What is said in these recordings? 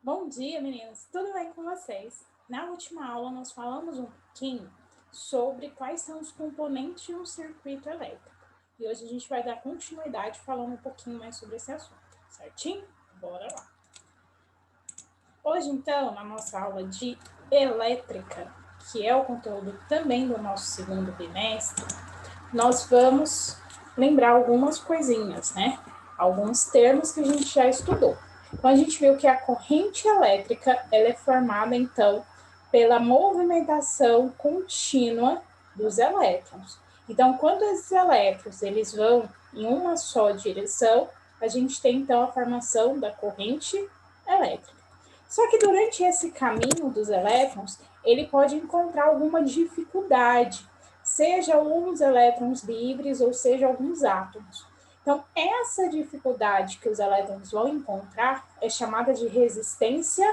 Bom dia, meninas! Tudo bem com vocês? Na última aula, nós falamos um pouquinho sobre quais são os componentes de um circuito elétrico. E hoje a gente vai dar continuidade falando um pouquinho mais sobre esse assunto, certinho? Bora lá! Hoje, então, na nossa aula de elétrica, que é o conteúdo também do nosso segundo bimestre, nós vamos lembrar algumas coisinhas, né? Alguns termos que a gente já estudou. Então, a gente viu que a corrente elétrica ela é formada, então, pela movimentação contínua dos elétrons. Então, quando esses elétrons eles vão em uma só direção, a gente tem, então, a formação da corrente elétrica. Só que durante esse caminho dos elétrons, ele pode encontrar alguma dificuldade, seja alguns elétrons livres ou seja alguns átomos. Então, essa dificuldade que os elétrons vão encontrar é chamada de resistência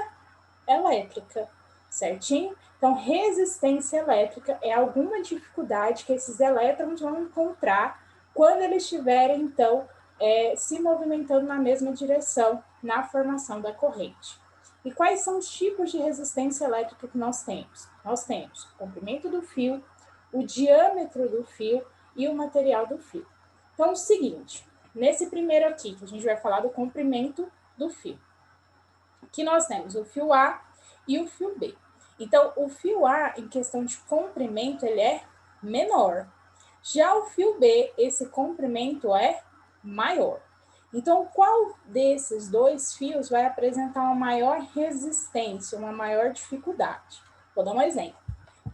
elétrica, certinho? Então, resistência elétrica é alguma dificuldade que esses elétrons vão encontrar quando eles estiverem, então, se movimentando na mesma direção na formação da corrente. E quais são os tipos de resistência elétrica que nós temos? Nós temos o comprimento do fio, o diâmetro do fio e o material do fio. Então, é o seguinte, nesse primeiro aqui, que a gente vai falar do comprimento do fio. Aqui nós temos o fio A e o fio B. Então, o fio A, em questão de comprimento, ele é menor. Já o fio B, esse comprimento é maior. Então, qual desses dois fios vai apresentar uma maior resistência, uma maior dificuldade? Vou dar um exemplo.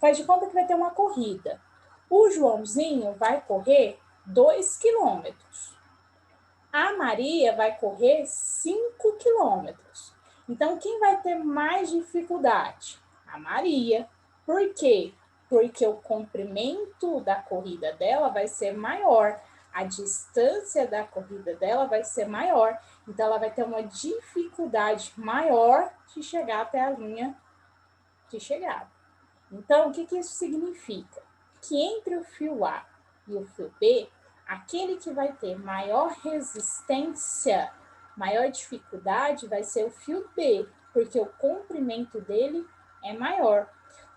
Faz de conta que vai ter uma corrida. O Joãozinho vai correr 2 quilômetros. A Maria vai correr 5 quilômetros. Então, quem vai ter mais dificuldade? A Maria. Por quê? Porque o comprimento da corrida dela vai ser maior, a distância da corrida dela vai ser maior, então ela vai ter uma dificuldade maior de chegar até a linha de chegada. Então, o que isso significa? Que entre o fio A e o fio B, aquele que vai ter maior resistência, maior dificuldade, vai ser o fio B, porque o comprimento dele é maior.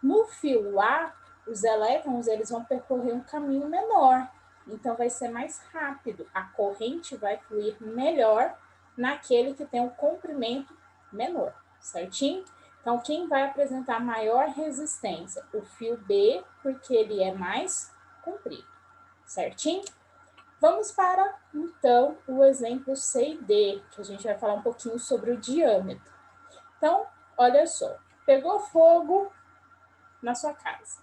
No fio A, os elétrons eles vão percorrer um caminho menor, então vai ser mais rápido. A corrente vai fluir melhor naquele que tem um comprimento menor, certinho? Então, quem vai apresentar maior resistência? O fio B, porque ele é mais comprido, certinho? Vamos para, então, o exemplo C e D, que a gente vai falar um pouquinho sobre o diâmetro. Então, olha só, pegou fogo na sua casa.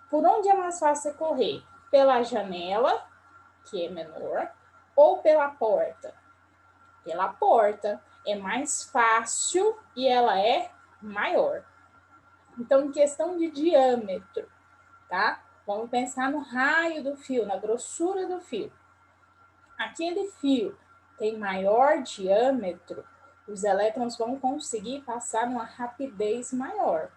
Por onde é mais fácil correr? Pela janela, que é menor, ou pela porta? Pela porta. É mais fácil e ela é maior. Então, em questão de diâmetro, tá? Vamos pensar no raio do fio, na grossura do fio. Aquele fio tem maior diâmetro, os elétrons vão conseguir passar numa rapidez maior.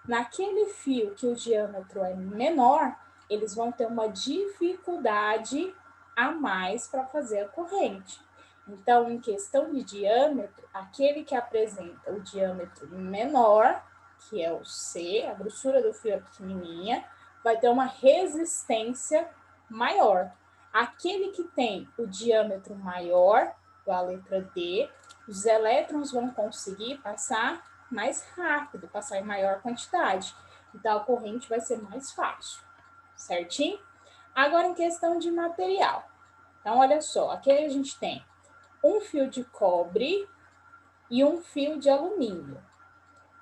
Naquele fio que o diâmetro é menor, eles vão ter uma dificuldade a mais para fazer a corrente. Então, em questão de diâmetro, aquele que apresenta o diâmetro menor, que é o C, a grossura do fio é pequenininha, vai ter uma resistência maior. Aquele que tem o diâmetro maior, a letra D, os elétrons vão conseguir passar mais rápido, passar em maior quantidade. Então, a corrente vai ser mais fácil, certinho? Agora, em questão de material. Então, olha só, aqui a gente tem um fio de cobre e um fio de alumínio.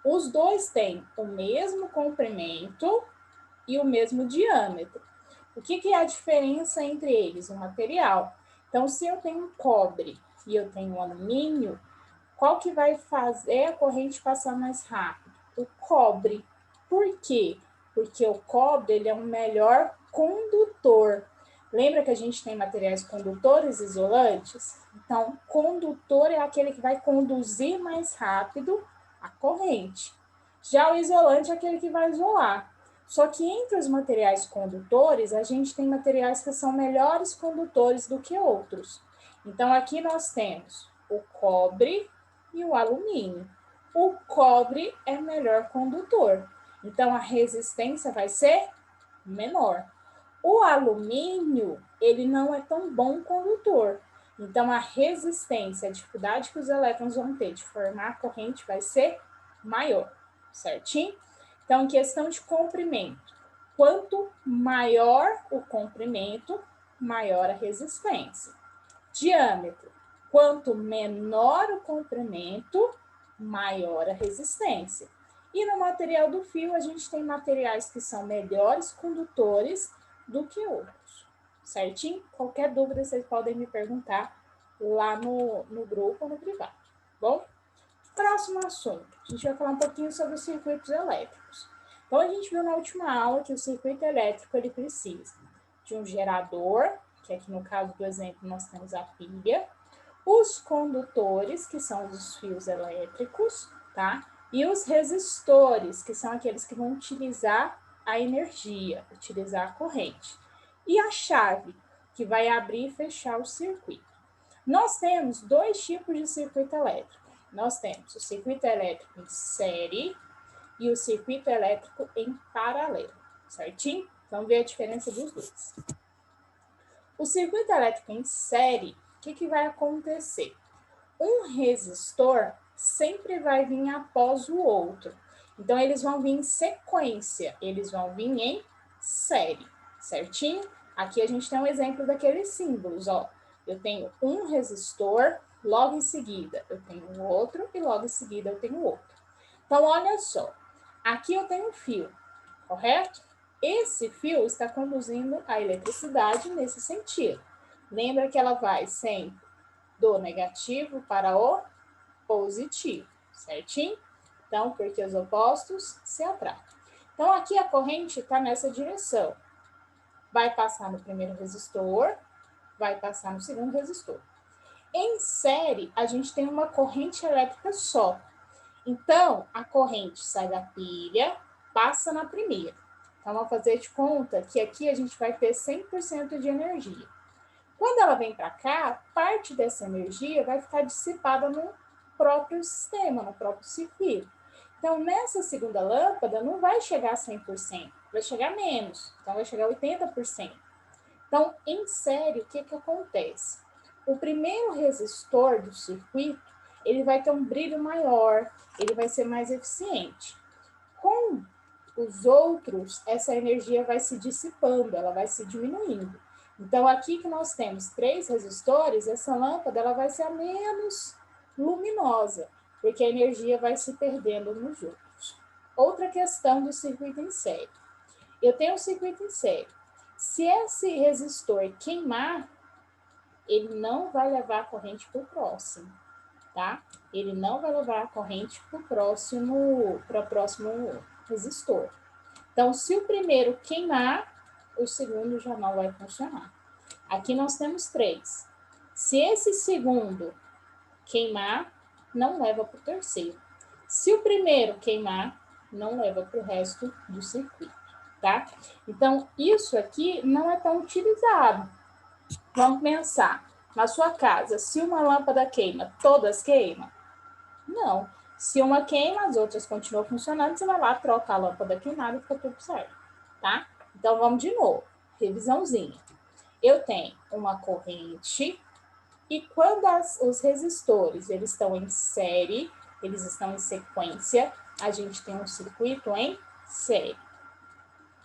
Os dois têm o mesmo comprimento e o mesmo diâmetro. O que é a diferença entre eles? O material. Então, se eu tenho cobre e eu tenho alumínio, qual que vai fazer a corrente passar mais rápido? O cobre. Por quê? Porque o cobre ele é um melhor condutor. Lembra que a gente tem materiais condutores isolantes? Então, condutor é aquele que vai conduzir mais rápido a corrente. Já o isolante é aquele que vai isolar. Só que entre os materiais condutores, a gente tem materiais que são melhores condutores do que outros. Então, aqui nós temos o cobre e o alumínio. o cobre é melhor condutor. Então, a resistência vai ser menor. O alumínio, ele não é tão bom condutor. Então, a resistência, a dificuldade que os elétrons vão ter de formar a corrente vai ser maior, certinho? Então, em questão de comprimento, quanto maior o comprimento, maior a resistência. Diâmetro, quanto menor o comprimento, maior a resistência. E no material do fio, a gente tem materiais que são melhores condutores do que outros, certinho? Qualquer dúvida, vocês podem me perguntar lá no grupo ou no privado, bom? Próximo assunto, a gente vai falar um pouquinho sobre os circuitos elétricos. Então, a gente viu na última aula que o circuito elétrico, ele precisa de um gerador, que aqui no caso do exemplo nós temos a pilha, os condutores, que são os fios elétricos, tá? E os resistores, que são aqueles que vão utilizar a energia, utilizar a corrente. E a chave, que vai abrir e fechar o circuito. Nós temos dois tipos de circuito elétrico. Nós temos o circuito elétrico em série e o circuito elétrico em paralelo, certinho? Vamos ver a diferença dos dois. O circuito elétrico em série, o que vai acontecer? Um resistor sempre vai vir após o outro. Então, eles vão vir em sequência, eles vão vir em série, certinho? Aqui a gente tem um exemplo daqueles símbolos, ó. Eu tenho um resistor, logo em seguida eu tenho outro e logo em seguida eu tenho outro. Então, olha só, aqui eu tenho um fio, correto? Esse fio está conduzindo a eletricidade nesse sentido. Lembra que ela vai sempre do negativo para o positivo, certinho? Então, porque os opostos se atraem. Então, aqui a corrente está nessa direção. Vai passar no primeiro resistor, vai passar no segundo resistor. Em série, a gente tem uma corrente elétrica só. Então, a corrente sai da pilha, passa na primeira. Então, vamos fazer de conta que aqui a gente vai ter 100% de energia. Quando ela vem para cá, parte dessa energia vai ficar dissipada no próprio sistema, no próprio circuito. Então, nessa segunda lâmpada, não vai chegar a 100%, vai chegar menos, então vai chegar a 80%. Então, em série, o que acontece? O primeiro resistor do circuito, ele vai ter um brilho maior, ele vai ser mais eficiente. Com os outros, essa energia vai se dissipando, ela vai se diminuindo. Então, aqui que nós temos 3 resistores, essa lâmpada ela vai ser a menos luminosa, porque a energia vai se perdendo nos outros. Outra questão do circuito em série. Eu tenho um circuito em série. Se esse resistor queimar, ele não vai levar a corrente para o próximo, tá? Ele não vai levar a corrente para o próximo resistor. Então, se o primeiro queimar, o segundo já não vai funcionar. Aqui nós temos 3. Se esse segundo queimar, não leva para o terceiro. Se o primeiro queimar, não leva para o resto do circuito, tá? Então, isso aqui não é tão utilizado. Vamos pensar, na sua casa, se uma lâmpada queima, todas queimam? Não. Se uma queima, as outras continuam funcionando, você vai lá, troca a lâmpada queimada e fica tudo certo, tá? Então, vamos de novo. Revisãozinha. Eu tenho uma corrente e quando os resistores eles estão em série, eles estão em sequência, a gente tem um circuito em série.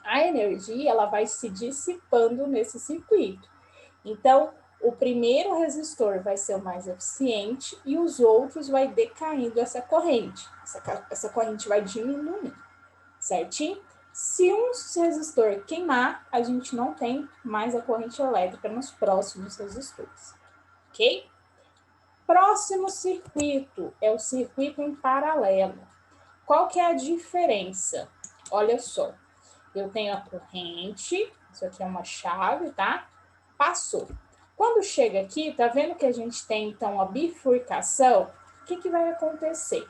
A energia ela vai se dissipando nesse circuito. Então, o primeiro resistor vai ser o mais eficiente e os outros vai decaindo essa corrente. Essa corrente vai diminuindo, certinho? Se um resistor queimar, a gente não tem mais a corrente elétrica nos próximos resistores, ok? Próximo circuito é o circuito em paralelo. Qual que é a diferença? Olha só, eu tenho a corrente, isso aqui é uma chave, tá? Passou. Quando chega aqui, tá vendo que a gente tem, então, a bifurcação? O que vai acontecer?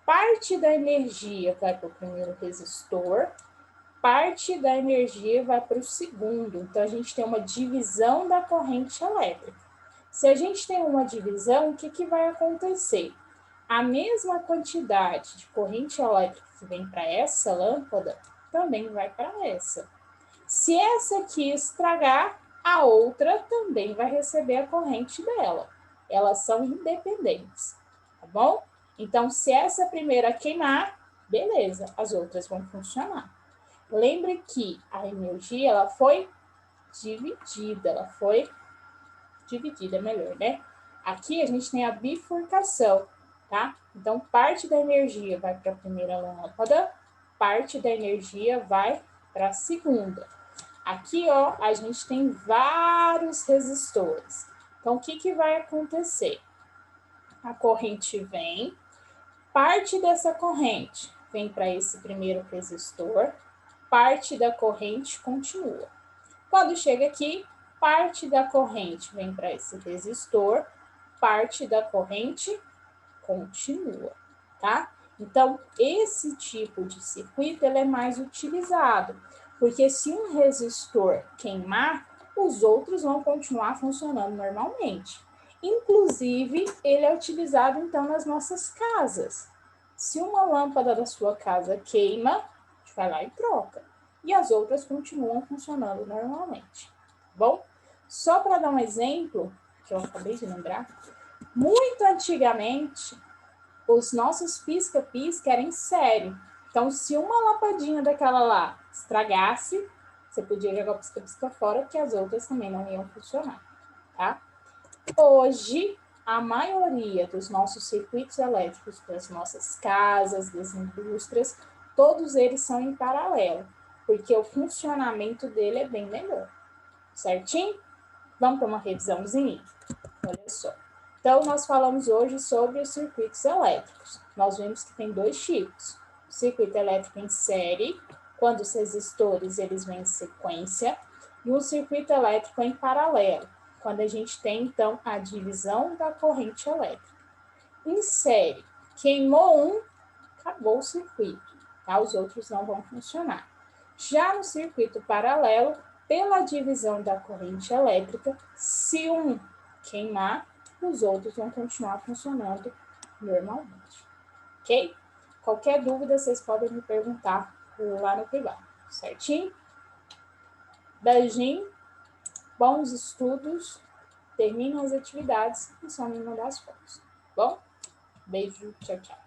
Parte da energia vai para o primeiro resistor, parte da energia vai para o segundo. Então, a gente tem uma divisão da corrente elétrica. Se a gente tem uma divisão, o que vai acontecer? a mesma quantidade de corrente elétrica que vem para essa lâmpada também vai para essa. Se essa aqui estragar, a outra também vai receber a corrente dela. Elas são independentes, tá bom? Então, se essa primeira queimar, beleza, as outras vão funcionar. Lembre que a energia, ela foi dividida, melhor, né? Aqui a gente tem a bifurcação, tá? Então, parte da energia vai para a primeira lâmpada, parte da energia vai para a segunda. Aqui, ó, a gente tem vários resistores. Então, o que vai acontecer? A corrente vem, parte dessa corrente vem para esse primeiro resistor, parte da corrente continua. Quando chega aqui, parte da corrente vem para esse resistor, parte da corrente continua, tá? Então, esse tipo de circuito ele é mais utilizado, porque se um resistor queimar, os outros vão continuar funcionando normalmente. Inclusive, ele é utilizado, então, nas nossas casas. Se uma lâmpada da sua casa queima, a gente vai lá e troca. E as outras continuam funcionando normalmente, tá bom? Só para dar um exemplo, que eu acabei de lembrar, muito antigamente, os nossos pisca-pisca eram em série. Então, se uma lampadinha daquela lá estragasse, você podia jogar o pisca-pisca fora, porque as outras também não iam funcionar, tá? Hoje, a maioria dos nossos circuitos elétricos das nossas casas, das indústrias, todos eles são em paralelo, porque o funcionamento dele é bem melhor, certinho? Vamos para uma revisãozinha? Olha só. Então, nós falamos hoje sobre os circuitos elétricos. Nós vimos que tem dois tipos. O circuito elétrico em série, quando os resistores eles vêm em sequência, e um circuito elétrico em paralelo, quando a gente tem, então, a divisão da corrente elétrica. Em série, queimou um, acabou o circuito, tá? Os outros não vão funcionar. Já no circuito paralelo, pela divisão da corrente elétrica, se um queimar, os outros vão continuar funcionando normalmente, ok? Qualquer dúvida, vocês podem me perguntar lá no privado, certinho? Beijinho, bons estudos, terminam as atividades e só me mandar as fotos, bom? Beijo, tchau, tchau.